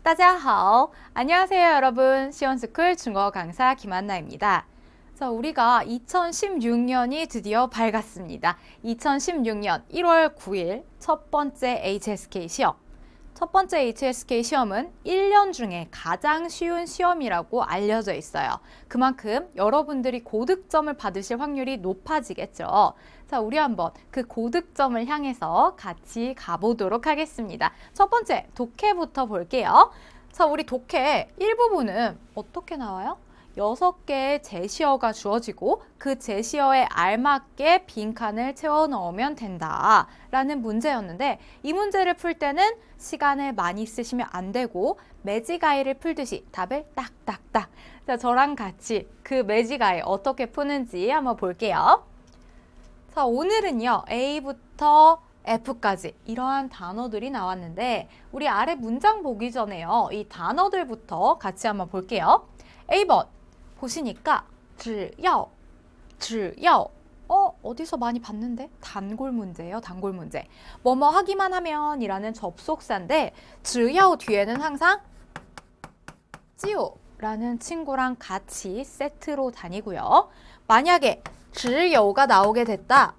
大家好. 안녕하세요, 여러분. 시원스쿨 중국어 강사 김한나입니다. 자, 우리가 2016년이 드디어 밝았습니다. 2016년 1월 9일 첫 번째 HSK 시험. 첫 번째 HSK 시험은 1년 중에 가장 쉬운 시험이라고 알려져 있어요. 그만큼 여러분들이 고득점을 받으실 확률이 높아지겠죠. 자, 우리 한번 그 고득점을 향해서 같이 가보도록 하겠습니다. 첫 번째, 독해부터 볼게요. 자, 우리 독해 1부분은 어떻게 나와요? 6개의 제시어가 주어지고 그 제시어에 알맞게 빈칸을 채워 넣으면 된다 라는 문제였는데, 이 문제를 풀 때는 시간을 많이 쓰시면 안 되고 매지가이를 풀듯이 답을 딱딱딱. 자, 저랑 같이 그 매지가이 어떻게 푸는지 한번 볼게요. 자, 오늘은요, A부터 F까지 이러한 단어들이 나왔는데, 우리 아래 문장 보기 전에요, 이 단어들부터 같이 한번 볼게요. A번 보시니까 只要 어디서 많이 봤는데? 단골 문제예요, 단골 문제. 뭐뭐 하기만 하면 이라는 접속사인데, 只要 뒤에는 항상 只有 라는 친구랑 같이 세트로 다니고요. 만약에 只有가 나오게 됐다.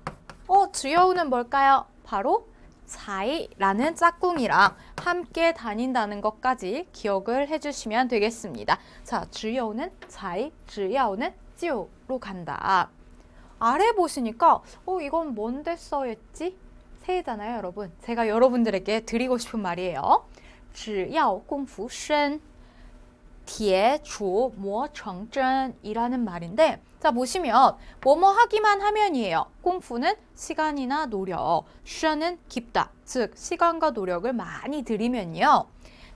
只有는 뭘까요? 바로 才라는 짝꿍이랑 함께 다닌다는 것까지 기억을 해주시면 되겠습니다. 자, 只有는 才, 只要는 就로 간다. 아래 보시니까 이건 뭔데 써있지? 새잖아요, 여러분. 제가 여러분들에게 드리고 싶은 말이에요. 只要功夫深铁杵磨成针이라는 말인데, 자, 보시면 뭐뭐 하기만 하면이에요.功夫는 시간이나 노력, 深은 깊다, 즉 시간과 노력을 많이 들이면요.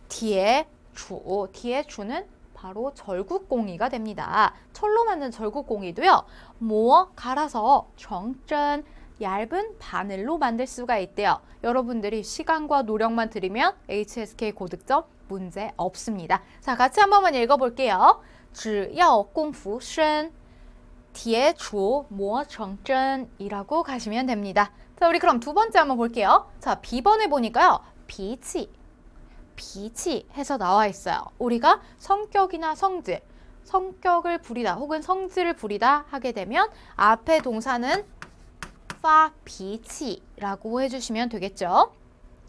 铁杵는 바로 절구공이가 됩니다. 철로 만든 절구공이도요. 뭐 갈아서 成针 얇은 바늘로 만들 수가 있대요. 여러분들이 시간과 노력만 들이면 HSK 고득점 문제 없습니다. 자, 같이 한 번만 읽어볼게요. 只要功夫深铁杵磨成针이라고 가시면 됩니다. 자, 우리 그럼 두 번째 한번 볼게요. 자, B번에 보니까요. 비치 해서 나와 있어요. 우리가 성격이나 성질, 성격을 부리다 혹은 성질을 부리다 하게 되면 앞에 동사는 发脾气라고 해주시면 되겠죠.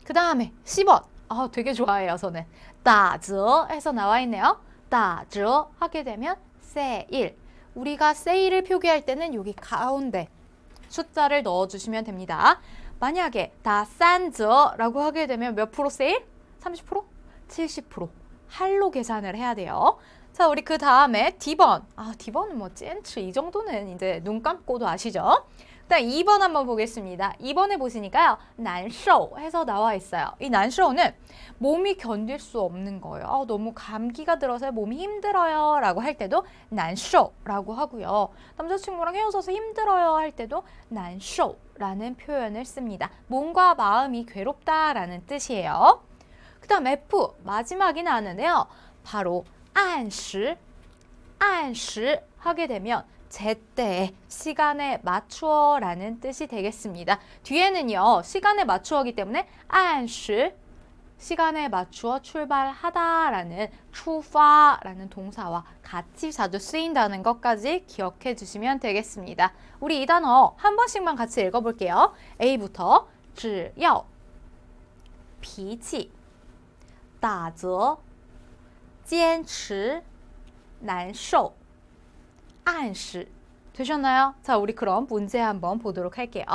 그 다음에 10번. 되게 좋아해요, 저는. 打折 해서 나와 있네요. 打折 하게 되면 세일. 우리가 세일을 표기할 때는 여기 가운데 숫자를 넣어주시면 됩니다. 만약에 打三折라고 하게 되면 몇 프로 세일? 30%? 70%. 할로 계산을 해야 돼요. 자, 우리 그 다음에 D번. D번은 뭐 찐츠 이 정도는 이제 눈 감고도 아시죠? 일단 2번 한번 보겠습니다. 2번에 보시니까요. 难受 해서 나와 있어요. 이 难受는 몸이 견딜 수 없는 거예요. 너무 감기가 들어서 몸이 힘들어요 라고 할 때도 难受 라고 하고요. 남자친구랑 헤어져서 힘들어요 할 때도 难受 라는 표현을 씁니다. 몸과 마음이 괴롭다라는 뜻이에요. 그 다음 F 마지막이 나왔는데요. 바로 按时 하게 되면 제때, 시간에 맞추어 라는 뜻이 되겠습니다. 뒤에는요, 시간에 맞추어기 때문에 按时 시간에 맞추어 출발하다 라는 出发 라는 동사와 같이 자주 쓰인다는 것까지 기억해 주시면 되겠습니다. 우리 이 단어 한 번씩만 같이 읽어볼게요. A부터 只要脾气打折坚持难受按时. 되셨나요? 자, 우리 그럼 문제 한번 보도록 할게요.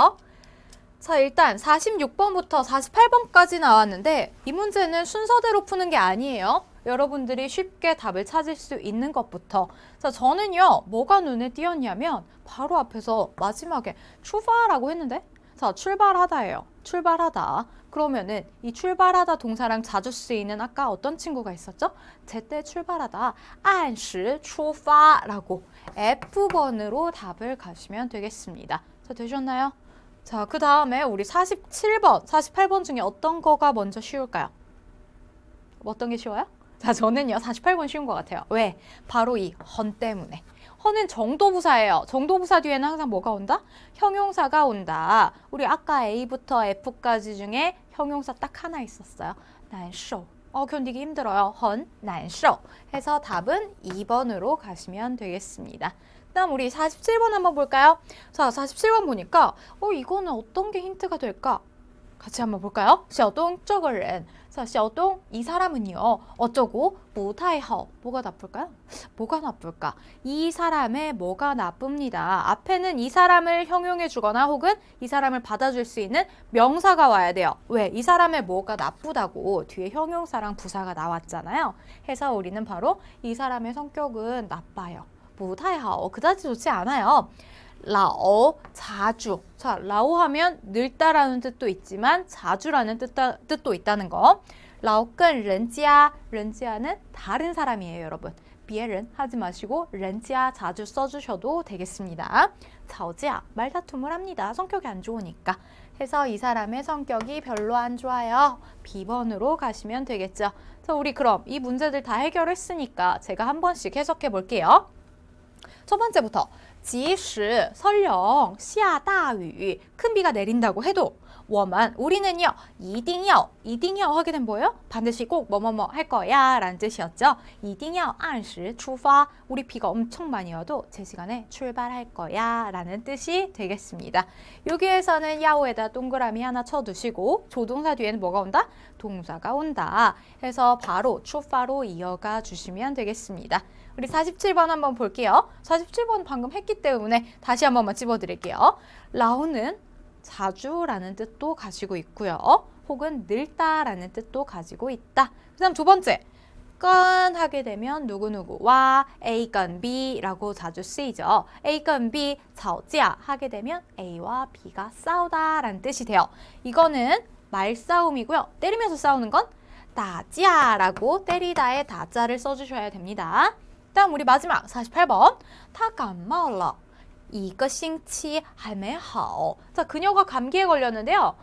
자, 일단 46번부터 48번까지 나왔는데, 이 문제는 순서대로 푸는 게 아니에요. 여러분들이 쉽게 답을 찾을 수 있는 것부터. 자, 저는요, 뭐가 눈에 띄었냐면 바로 앞에서 마지막에 출발하라고 했는데, 자, 출발하다예요. 출발하다. 그러면은 이 출발하다 동사랑 자주 쓰이는 아까 어떤 친구가 있었죠? 제때 출발하다. 按时出发라고 F번으로 답을 가시면 되겠습니다. 자, 되셨나요? 자, 그 다음에 우리 47번, 48번 중에 어떤 거가 먼저 쉬울까요? 어떤 게 쉬워요? 자, 저는요, 48번 쉬운 것 같아요. 왜? 바로 이 헌 때문에. 허는 정도부사예요. 정도부사 뒤에는 항상 뭐가 온다? 형용사가 온다. 우리 아까 A부터 F까지 중에 형용사 딱 하나 있었어요. 难受. 견디기 힘들어요. 很难受 해서 답은 2번으로 가시면 되겠습니다. 그다음 우리 47번 한번 볼까요? 자, 47번 보니까 이거는 어떤 게 힌트가 될까? 같이 한번 볼까요? 小东这个人 자, 小东이 사람은요. 어쩌고? 不太好 뭐가 나쁠까요? 뭐가 나쁠까? 이 사람의 뭐가 나쁩니다. 앞에는 이 사람을 형용해 주거나 혹은 이 사람을 받아줄 수 있는 명사가 와야 돼요. 왜? 이 사람의 뭐가 나쁘다고 뒤에 형용사랑 부사가 나왔잖아요. 해서 우리는 바로 이 사람의 성격은 나빠요. 不太好 그다지 좋지 않아요. 라오, 자주. 자, 라오 하면 늙다라는 뜻도 있지만 자주라는 뜻도 있다는 거. 라오 끈 렌지아, 렌지아는 다른 사람이에요, 여러분. 비에른 하지 마시고 렌지아 자주 써주셔도 되겠습니다. 자오지아, 말다툼을 합니다. 성격이 안 좋으니까. 해서 이 사람의 성격이 별로 안 좋아요. B번으로 가시면 되겠죠. 자, 우리 그럼 이 문제들 다 해결했으니까 제가 한 번씩 해석해 볼게요. 첫 번째부터 即使 설령 下大雨 큰 비가 내린다고 해도 我们 우리는요 一定要 하게 된 뭐예요? 반드시 꼭 뭐뭐뭐 할 거야 라는 뜻이었죠. 一定要按时出发 우리 비가 엄청 많이 와도 제 시간에 출발할 거야 라는 뜻이 되겠습니다. 여기에서는 야오에다 동그라미 하나 쳐두시고 조동사 뒤에는 뭐가 온다? 동사가 온다. 해서 바로 출파로 이어가 주시면 되겠습니다. 우리 47번 한번 볼게요. 47번 방금 했기 때문에 다시 한 번만 찝어드릴게요. 라오는 자주라는 뜻도 가지고 있고요. 혹은 늙다라는 뜻도 가지고 있다. 그 다음 두 번째, 건 하게 되면 누구누구와 A 건 B라고 자주 쓰이죠. A 건 B, 吵架 하게 되면 A와 B가 싸우다라는 뜻이 돼요. 이거는 말싸움이고요. 때리면서 싸우는 건打架라고 때리다의 다자를 써주셔야 됩니다. 다음 우리 마지막 48번 他感冒了一个星期还没好 자, 그녀가 감기에 걸렸는데요.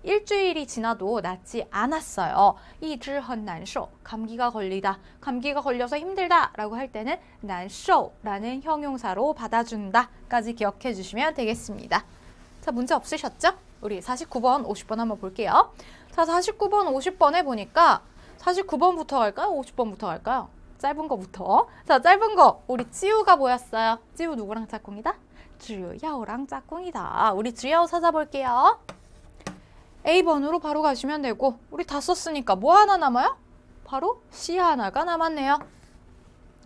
일주일이 지나도 낫지 않았어요. 一直很难受 감기가 걸리다, 감기가 걸려서 힘들다 라고 할 때는 难受 라는 형용사로 받아준다 까지 기억해 주시면 되겠습니다. 자, 문제 없으셨죠? 우리 49번, 50번 한번 볼게요. 자, 49번, 50번에 보니까 49번부터 갈까요? 50번부터 갈까요? 짧은 거부터. 자, 짧은 거 우리 찌우가 보였어요. 찌우 누구랑 짝꿍이다? 주야오랑 짝꿍이다. 우리 주야오 찾아볼게요. A번으로 바로 가시면 되고 우리 다 썼으니까 뭐 하나 남아요? 바로 C 하나가 남았네요.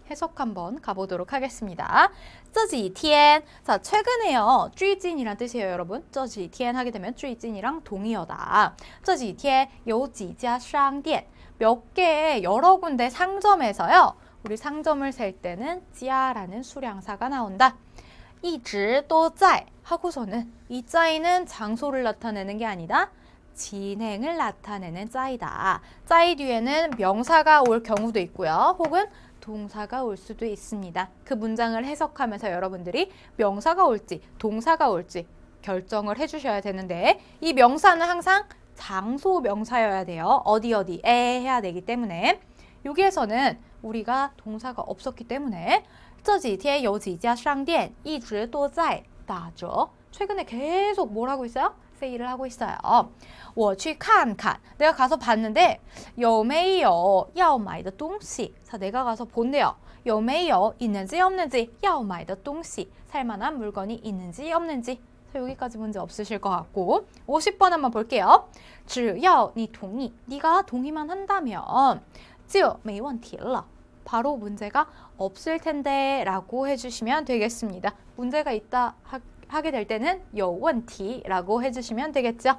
해석 한번 가보도록 하겠습니다. 这几天 자, 최근에요. 最近이란 뜻이에요, 여러분. 这几天 하게 되면 最近이랑 동의어다. 这几天有几家商店몇 개의 여러 군데 상점에서요. 우리 상점을 셀 때는 지아라는 수량사가 나온다. 一直都在 하고서는 이 짜이는 장소를 나타내는 게 아니다. 진행을 나타내는 짜이다. 짜이 뒤에는 명사가 올 경우도 있고요. 혹은 동사가 올 수도 있습니다. 그 문장을 해석하면서 여러분들이 명사가 올지 동사가 올지 결정을 해주셔야 되는데 이 명사는 항상 장소 명사여야 돼요. 어디에 해야 되기 때문에 여기에서는 우리가 동사가 없었기 때문에 这几天有几家商店一直都在打折 최근에 계속 뭘 하고 있어요? 세일을 하고 있어요. 我去看看 내가 가서 봤는데 有没有要买的东西 자, 내가 가서 본대요. 有没有 있는지 없는지 要买的东西 살만한 물건이 있는지 없는지 자, 여기까지 문제 없으실 것 같고 50번 한번 볼게요. 只要你同意 네가 동의만 한다면 就没问题了 바로 문제가 없을 텐데 라고 해주시면 되겠습니다. 문제가 있다 하게 될 때는 有问题라고 해주시면 되겠죠.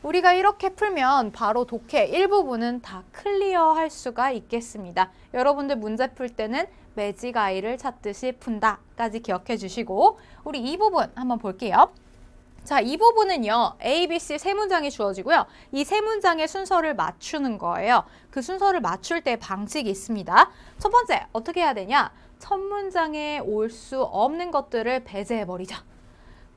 우리가 이렇게 풀면 바로 독해 일부분은 다 클리어할 수가 있겠습니다. 여러분들 문제 풀 때는 매직아이를 찾듯이 푼다까지 기억해 주시고 우리 이 부분 한번 볼게요. 자, 이 부분은요. A, B, C 세 문장이 주어지고요. 이 세 문장의 순서를 맞추는 거예요. 그 순서를 맞출 때 방식이 있습니다. 첫 번째, 어떻게 해야 되냐? 첫 문장에 올 수 없는 것들을 배제해버리자.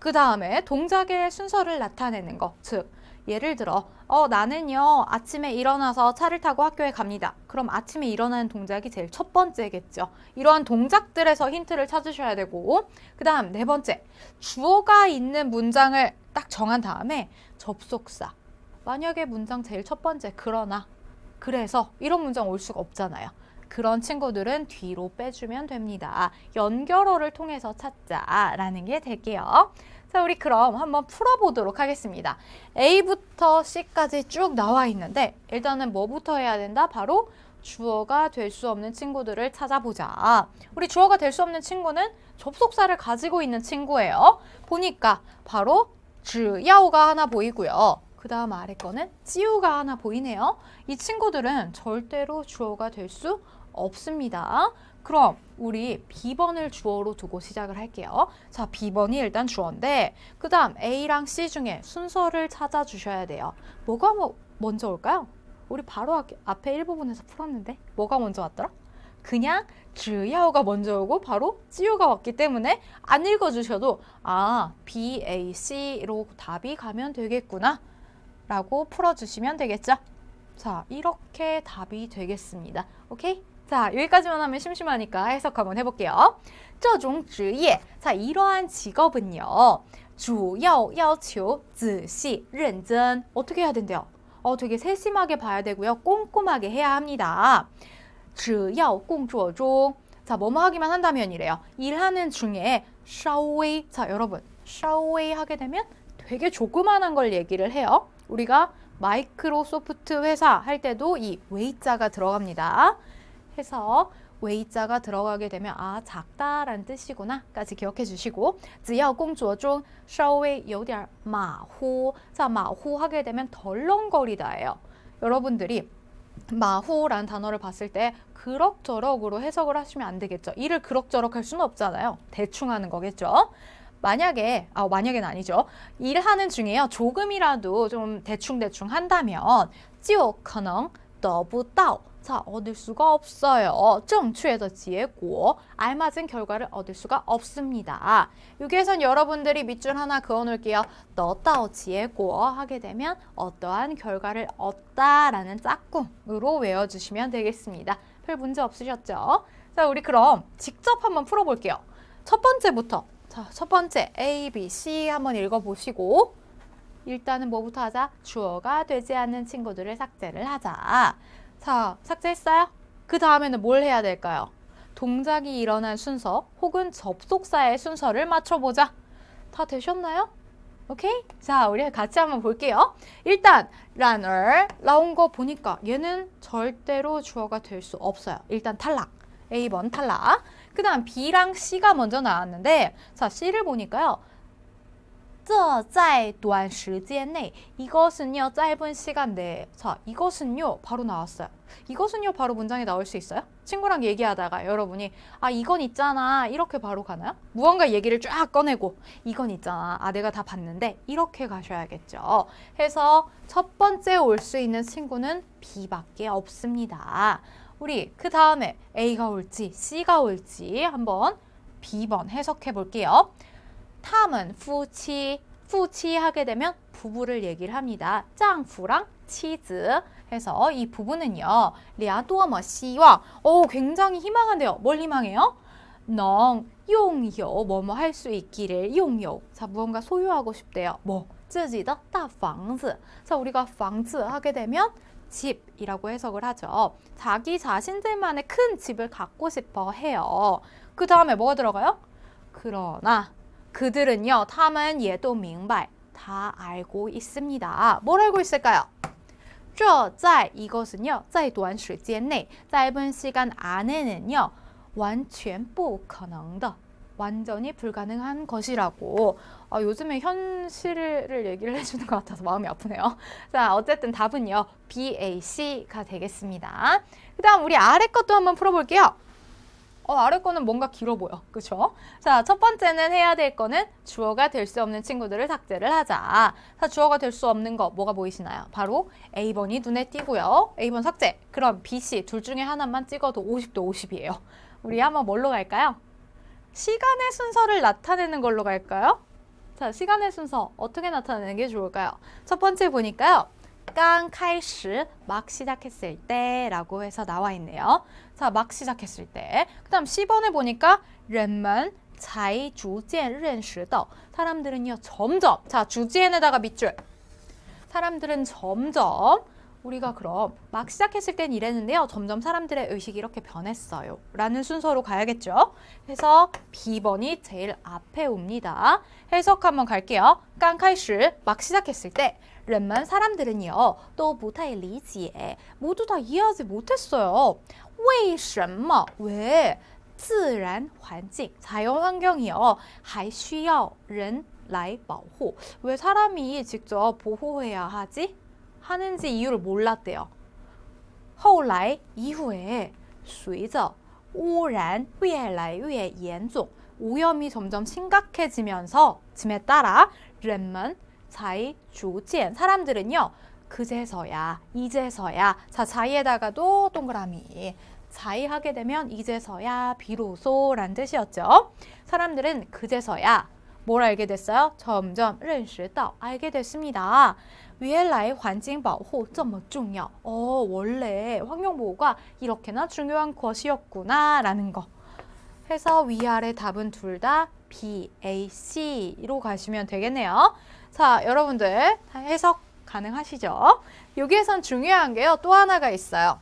그 다음에 동작의 순서를 나타내는 거. 즉, 예를 들어 나는요. 아침에 일어나서 차를 타고 학교에 갑니다. 그럼 아침에 일어나는 동작이 제일 첫 번째겠죠. 이러한 동작들에서 힌트를 찾으셔야 되고 그 다음 네 번째, 주어가 있는 문장을 딱 정한 다음에 접속사. 만약에 문장 제일 첫 번째 그러나 그래서 이런 문장 올 수가 없잖아요. 그런 친구들은 뒤로 빼주면 됩니다. 연결어를 통해서 찾자라는 게 될게요. 자, 우리 그럼 한번 풀어보도록 하겠습니다. A부터 C까지 쭉 나와 있는데 일단은 뭐부터 해야 된다? 바로 주어가 될 수 없는 친구들을 찾아보자. 우리 주어가 될 수 없는 친구는 접속사를 가지고 있는 친구예요. 보니까 바로 只要가 하나 보이고요. 그 다음 아래 거는 只有가 하나 보이네요. 이 친구들은 절대로 주어가 될 수 없습니다. 그럼 우리 B번을 주어로 두고 시작을 할게요. 자, B번이 일단 주어인데 그 다음 A랑 C 중에 순서를 찾아주셔야 돼요. 뭐가 먼저 올까요? 우리 바로 앞에 1부분에서 풀었는데 뭐가 먼저 왔더라? 그냥 只要가 먼저 오고 바로 只有가 왔기 때문에 안 읽어주셔도 아, B, A, C로 답이 가면 되겠구나 라고 풀어주시면 되겠죠? 자, 이렇게 답이 되겠습니다. 오케이? 자, 여기까지만 하면 심심하니까 해석 한번 해볼게요. 这种职业, 자, 이러한 직업은요. 主要要求仔细认真. 어떻게 해야 된대요? 되게 세심하게 봐야 되고요. 꼼꼼하게 해야 합니다. 只要工作中. 자, 뭐뭐 하기만 한다면 이래요. 일하는 중에 稍微. 자, 여러분, 稍微 하게 되면 되게 조그만한 걸 얘기를 해요. 우리가 마이크로소프트 회사 할 때도 이 웨이자가 들어갑니다. 해서 웨이자가 들어가게 되면 아, 작다라는 뜻이구나 까지 기억해 주시고 只要工作中稍微有点马虎. 자, 마후 하게 되면 덜렁거리다예요. 여러분들이 마후라는 단어를 봤을 때 그럭저럭으로 해석을 하시면 안 되겠죠. 일을 그럭저럭 할 수는 없잖아요. 대충 하는 거겠죠. 만약에는 아니죠. 일하는 중에요. 조금이라도 좀 대충 한다면 就可能得不到. 자, 얻을 수가 없어요. 正确的结果, 알맞은 결과를 얻을 수가 없습니다. 여기에선 여러분들이 밑줄 하나 그어놓을게요. 得到结果 하게 되면 어떠한 결과를 얻다라는 짝꿍으로 외워주시면 되겠습니다. 별 문제 없으셨죠? 자, 우리 그럼 직접 한번 풀어볼게요. 첫 번째부터. 자, 첫 번째 A, B, C 한번 읽어보시고 일단은 뭐부터 하자? 주어가 되지 않는 친구들을 삭제를 하자. 자, 삭제했어요? 그 다음에는 뭘 해야 될까요? 동작이 일어난 순서 혹은 접속사의 순서를 맞춰보자. 다 되셨나요? 오케이? 자, 우리 같이 한번 볼게요. 일단 runner 나온 거 보니까 얘는 절대로 주어가 될 수 없어요. 일단 탈락. A번 탈락. 그 다음 B랑 C가 먼저 나왔는데 자, C를 보니까요. 这在短时间内 이것은요 짧은 시간 내에. 자, 이것은요 바로 나왔어요. 이것은요 바로 문장에 나올 수 있어요? 친구랑 얘기하다가 여러분이 아, 이건 있잖아 이렇게 바로 가나요? 무언가 얘기를 쫙 꺼내고 이건 있잖아 아, 내가 다 봤는데 이렇게 가셔야겠죠. 해서 첫 번째 올 수 있는 친구는 B밖에 없습니다. 우리 그 다음에 A가 올지 C가 올지 한번 B번 해석해 볼게요. 他们夫妻 夫妻 하게 되면 부부를 얘기를 합니다. 丈夫랑妻子 해서 이 부부는요. 俩多么希望 굉장히 희망한데요. 뭘 희망해요? 能拥有 뭐뭐 할 수 있기를 拥有 자, 무언가 소유하고 싶대요. 뭐? 自己的大房子 자, 우리가 房子 하게 되면 집이라고 해석을 하죠. 자기 자신들만의 큰 집을 갖고 싶어 해요. 그 다음에 뭐가 들어가요? 그러나 그들은요, 他们也都明白 다 알고 있습니다. 뭘 알고 있을까요? 这在 이것은요, 在短时间内 짧은 시간 안에는요, 完全不可能的 완전히 불가능한 것이라고. 요즘에 현실을 얘기를 해주는 것 같아서 마음이 아프네요. 자, 어쨌든 답은요, B, A, C가 되겠습니다. 그 다음 우리 아래 것도 한번 풀어볼게요. 아래 거는 뭔가 길어 보여. 그쵸? 자, 첫 번째는 해야 될 거는 주어가 될 수 없는 친구들을 삭제를 하자. 자, 주어가 될 수 없는 거 뭐가 보이시나요? 바로 A번이 눈에 띄고요. A번 삭제. 그럼 B, C 둘 중에 하나만 찍어도 50도 50이에요. 우리 한번 뭘로 갈까요? 시간의 순서를 나타내는 걸로 갈까요? 자, 시간의 순서 어떻게 나타내는 게 좋을까요? 첫 번째 보니까요. 刚开始 막 시작했을 때 라고 해서 나와 있네요. 자, 막 시작했을 때. 그 다음 10번에 보니까 人们才逐渐认识到 사람들은요 점점 자, 주지엔에다가 밑줄 사람들은 점점 우리가 그럼 막 시작했을 땐 이랬는데요. 점점 사람들의 의식이 이렇게 변했어요. 라는 순서로 가야겠죠. 그래서 B번이 제일 앞에 옵니다. 해석 한번 갈게요. 刚开始 막 시작했을 때 人们 사람들은요. 또 不太理解 모두 다 이해하지 못했어요. 为什么 왜 自然环境 자연 환경이요. 还需要人来保护 왜 사람이 직접 보호해야 하지? 하는지 이유를 몰랐대요. 后来 이후에 随着污染越来越严重 오염이 점점 심각해지면서 짐에 따라 人们才逐渐 사람들은요. 그제서야 이제서야 자 자이에다가도 동그라미 자이 하게 되면 이제서야 비로소 란 뜻이었죠. 사람들은 그제서야 뭘 알게 됐어요? 점점 认识到 알게 됐습니다. 原来环境保护这么重要. 원래 환경보호가 이렇게나 중요한 것이었구나 라는 거. 해서 위아래 답은 둘 다 B, A, C로 가시면 되겠네요. 자, 여러분들 해석 가능하시죠? 여기에선 중요한 게요. 또 하나가 있어요.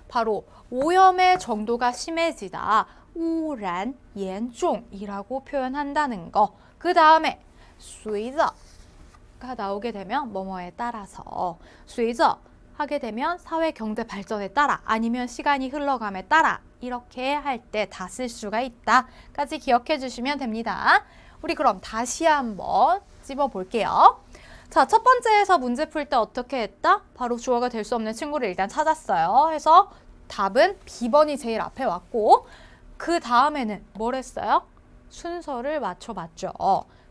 바로 오염의 정도가 심해지다. 污染严重이라고 표현한다는 거. 그 다음에 随着가 나오게 되면 뭐뭐에 따라서 随着 하게 되면 사회 경제 발전에 따라 아니면 시간이 흘러감에 따라 이렇게 할 때 다 쓸 수가 있다까지 기억해 주시면 됩니다. 우리 그럼 다시 한번 찝어 볼게요. 자, 첫 번째에서 문제 풀 때 어떻게 했다? 바로 주어가 될 수 없는 친구를 일단 찾았어요. 해서 답은 B번이 제일 앞에 왔고 그 다음에는 뭘 했어요? 순서를 맞춰봤죠.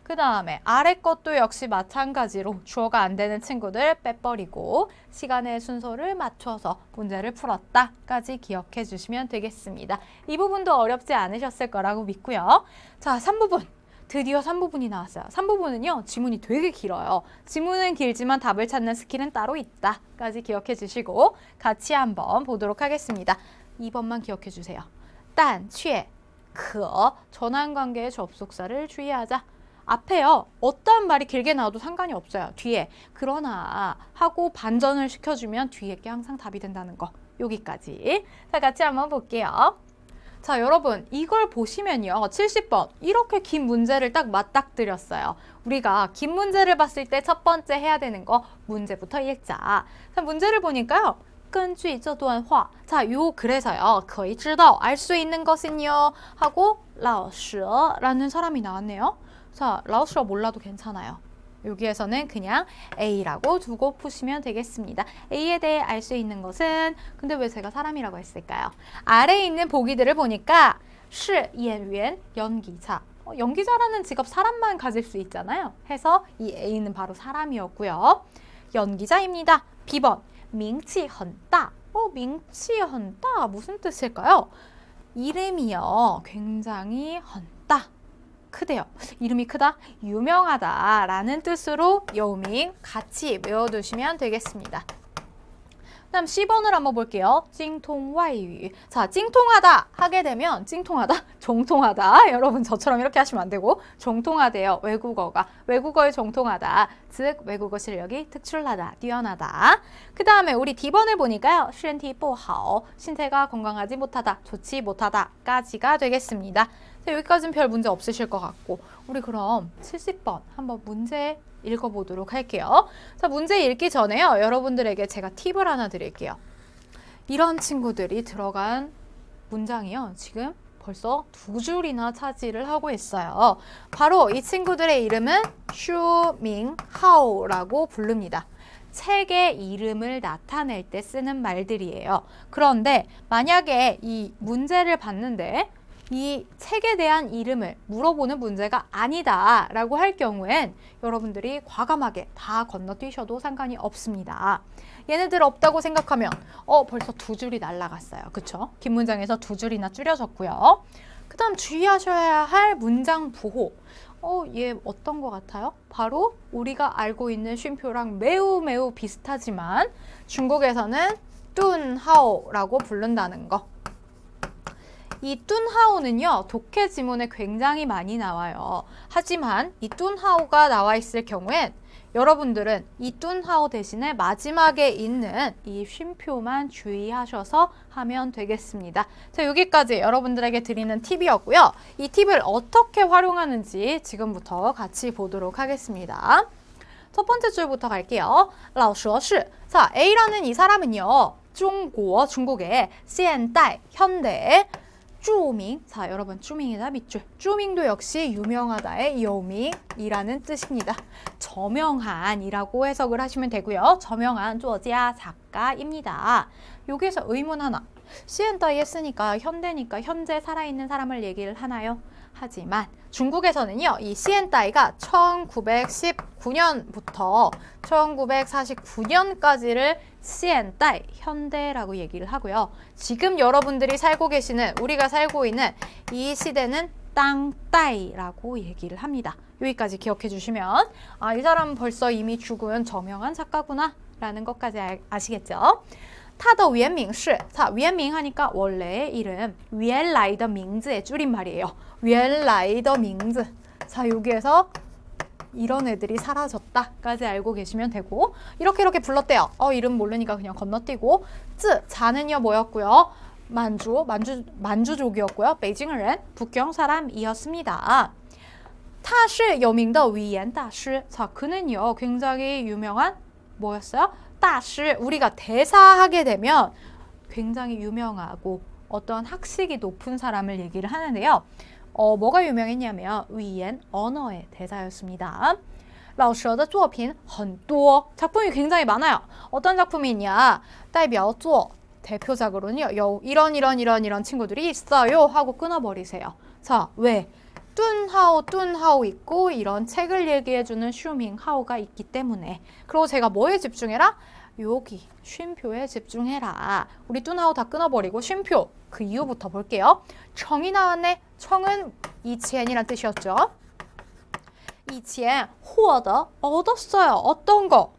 그 다음에 아래 것도 역시 마찬가지로 주어가 안 되는 친구들 빼버리고 시간의 순서를 맞춰서 문제를 풀었다까지 기억해 주시면 되겠습니다. 이 부분도 어렵지 않으셨을 거라고 믿고요. 자, 3부분. 드디어 3부분이 나왔어요. 3부분은요. 지문이 되게 길어요. 지문은 길지만 답을 찾는 스킬은 따로 있다까지 기억해 주시고 같이 한번 보도록 하겠습니다. 2번만 기억해 주세요. 但却可 전환관계의 접속사를 주의하자. 앞에요. 어떤 말이 길게 나와도 상관이 없어요. 뒤에 그러나 하고 반전을 시켜주면 뒤에 게 항상 답이 된다는 거. 여기까지. 자, 같이 한번 볼게요. 자, 여러분 이걸 보시면요. 70번 이렇게 긴 문제를 딱 맞닥뜨렸어요. 우리가 긴 문제를 봤을 때 첫 번째 해야 되는 거 문제부터 읽자. 자, 문제를 보니까요. 根据这段话 자, 요 그래서요. 可以知道 알 수 있는 것은요. 하고 老师라는 사람이 나왔네요. 자, 老师 몰라도 괜찮아요. 여기에서는 그냥 A라고 두고 푸시면 되겠습니다. A에 대해 알 수 있는 것은 근데 왜 제가 사람이라고 했을까요? 아래에 있는 보기들을 보니까 是演员 연기자 연기자라는 직업 사람만 가질 수 있잖아요. 해서 이 A는 바로 사람이었고요. 연기자입니다. B번 名气很大 名气很大 무슨 뜻일까요? 이름이요. 굉장히 很大 크대요. 이름이 크다, 유명하다 라는 뜻으로 여우밍 같이 외워두시면 되겠습니다. 다음 C번을 한번 볼게요. 찡통와이유. 자, 찡통하다 하게 되면 찡통하다, 정통하다. 여러분 저처럼 이렇게 하시면 안 되고 정통하대요. 외국어가. 외국어에 정통하다. 즉 외국어 실력이 특출나다, 뛰어나다. 그 다음에 우리 D번을 보니까요. 身体不好 신체가 건강하지 못하다, 좋지 못하다까지가 되겠습니다. 자, 여기까지는 별 문제 없으실 것 같고 우리 그럼 70번 한번 문제 읽어보도록 할게요. 자, 문제 읽기 전에요. 여러분들에게 제가 팁을 하나 드릴게요. 이런 친구들이 들어간 문장이요. 지금 벌써 2줄이나 차지를 하고 있어요. 바로 이 친구들의 이름은 슈밍하오라고 부릅니다. 책의 이름을 나타낼 때 쓰는 말들이에요. 그런데 만약에 이 문제를 봤는데 이 책에 대한 이름을 물어보는 문제가 아니다 라고 할 경우엔 여러분들이 과감하게 다 건너뛰셔도 상관이 없습니다. 얘네들 없다고 생각하면 벌써 2줄이 날라갔어요. 그쵸? 긴 문장에서 2줄이나 줄여졌고요. 그 다음 주의하셔야 할 문장 부호. 얘 어떤 것 같아요? 바로 우리가 알고 있는 쉼표랑 매우 비슷하지만 중국에서는 뚠하오라고 부른다는 거. 이 뚠하오는요. 독해 지문에 굉장히 많이 나와요. 하지만 이 뚠하오가 나와 있을 경우엔 여러분들은 이 뚠하오 대신에 마지막에 있는 이 쉼표만 주의하셔서 하면 되겠습니다. 자, 여기까지 여러분들에게 드리는 팁이었고요. 이 팁을 어떻게 활용하는지 지금부터 같이 보도록 하겠습니다. 첫 번째 줄부터 갈게요. 老舍是. 자, A라는 이 사람은요. 중국의 现代 현대 著名. 자, 여러분 著名이다 밑줄. 著名도 역시 유명하다의 有名이라는 뜻입니다. 저명한이라고 해석을 하시면 되고요. 저명한 作家 작가입니다. 여기서 의문 하나. 现代에 쓰니까 현대니까 현재 살아있는 사람을 얘기를 하나요? 하지만 중국에서는요, 이 시엔다이가 1919년부터 1949년까지를 시엔다이, 현대라고 얘기를 하고요. 지금 여러분들이 살고 계시는, 우리가 살고 있는 이 시대는 땅다이라고 얘기를 합니다. 여기까지 기억해 주시면 아, 이 사람은 벌써 이미 죽은 저명한 작가구나 라는 것까지 아시겠죠? 他的原名是, 자, 原名 하니까 원래의 이름, 原来的名字의 줄임말이에요. 原来的名字. 자, 여기에서 이런 애들이 사라졌다까지 알고 계시면 되고, 이렇게 불렀대요. 이름 모르니까 그냥 건너뛰고, 字, 자는요 뭐였고요? 만주족이었고요. 베이징人, 북경 사람이었습니다. 他是有名的语言大师. 자, 그는요 굉장히 유명한 뭐였어요? 大师, 우리가 대사하게 되면 굉장히 유명하고 어떤 학식이 높은 사람을 얘기를 하는데요. 뭐가 유명했냐면 语言, 언어의 대사였습니다. 老舍的作品很多, 작품이 굉장히 많아요. 어떤 작품이 있냐? 代表作, 대표작으로는요. 이런 친구들이 있어요 하고 끊어버리세요. 자, 왜? 뚠하오 있고 이런 책을 얘기해주는 슈밍하오가 있기 때문에. 그리고 제가 뭐에 집중해라? 여기 쉼표에 집중해라. 우리 뚠하오 다 끊어버리고 쉼표 그 이유부터 볼게요. 청이 나왔네. 청은 이치엔이란 뜻이었죠. 이치엔获得 얻었어요. 어떤 거?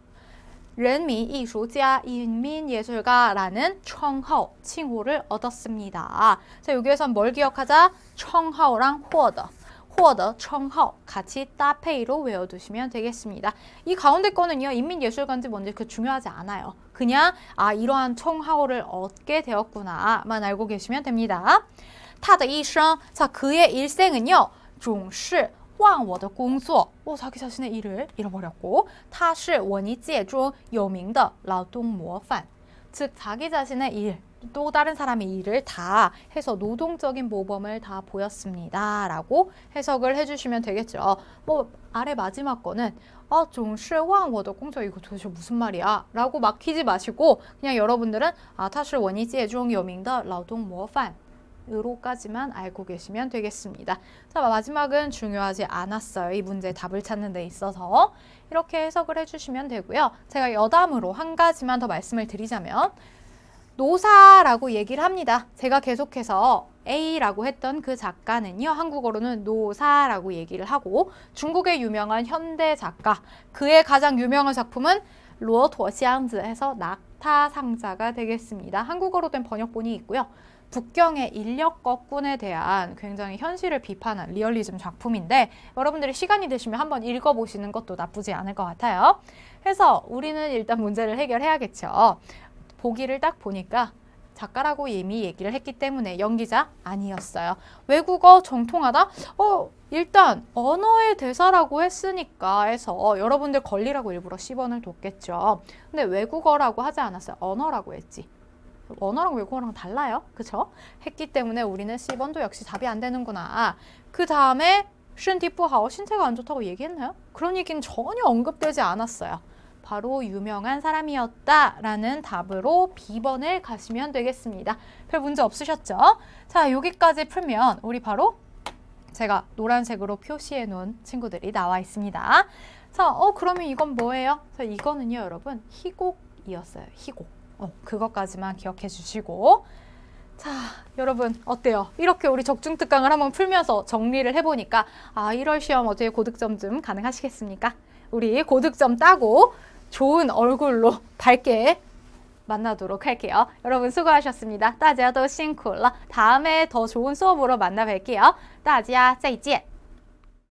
人民艺术家, 인민예술가라는 청하오, 칭호를 얻었습니다. 자, 여기에선 뭘 기억하자? 청하오랑 获得, 获得 청하오 같이 따페이로 외워두시면 되겠습니다. 이 가운데 거는요, 인민예술가인지 뭔지 그 중요하지 않아요. 그냥 이러한 청하오를 얻게 되었구나만 알고 계시면 됩니다. 他的一生, 자, 그의 일생은요, 总是忘我的工作, 자기 자신의 일을 잃어버렸고, 他是文艺界中有名的劳动模范, 즉 자기 자신의 일, 또 다른 사람의 일을 다 해서 노동적인 모범을 다 보였습니다 라고 해석을 해주시면 되겠죠. 아래 마지막 거는 总是忘我的工作, 이거 도대체 무슨 말이야? 라고 막히지 마시고 그냥 여러분들은 他是文艺界中有名的劳动模范 으로까지만 알고 계시면 되겠습니다. 자, 마지막은 중요하지 않았어요. 이 문제의 답을 찾는 데 있어서 이렇게 해석을 해주시면 되고요. 제가 여담으로 한 가지만 더 말씀을 드리자면 노사라고 얘기를 합니다. 제가 계속해서 A라고 했던 그 작가는요, 한국어로는 노사라고 얘기를 하고, 중국의 유명한 현대 작가, 그의 가장 유명한 작품은 루어토샹즈에서 낙타상자가 되겠습니다. 한국어로 된 번역본이 있고요. 북경의 인력 거꾼에 대한 굉장히 현실을 비판한 리얼리즘 작품인데 여러분들이 시간이 되시면 한번 읽어보시는 것도 나쁘지 않을 것 같아요. 그래서 우리는 일단 문제를 해결해야겠죠. 보기를 딱 보니까 작가라고 이미 얘기를 했기 때문에 연기자 아니었어요. 외국어 정통하다? 일단 언어의 대사라고 했으니까 해서 여러분들 걸리라고 일부러 10원을 뒀겠죠. 근데 외국어라고 하지 않았어요. 언어라고 했지. 언어랑 외국어랑 달라요. 그쵸? 했기 때문에 우리는 10원도 역시 답이 안 되는구나. 그 다음에 身体不好, 신체가 안 좋다고 얘기했나요? 그런 얘기는 전혀 언급되지 않았어요. 바로 유명한 사람이었다라는 답으로 B번을 가시면 되겠습니다. 별 문제 없으셨죠? 자, 여기까지 풀면 우리 바로 제가 노란색으로 표시해 놓은 친구들이 나와 있습니다. 자, 그러면 이건 뭐예요? 자, 이거는요, 여러분, 희곡이었어요. 희곡. 그것까지만 기억해 주시고. 자, 여러분 어때요? 이렇게 우리 적중특강을 한번 풀면서 정리를 해보니까 1월 시험 어떻게 고득점 좀 가능하시겠습니까? 우리 고득점 따고 좋은 얼굴로 밝게 만나도록 할게요. 여러분 수고하셨습니다. 大家都辛苦了. 다음에 더 좋은 수업으로 만나 뵐게요. 大家再见.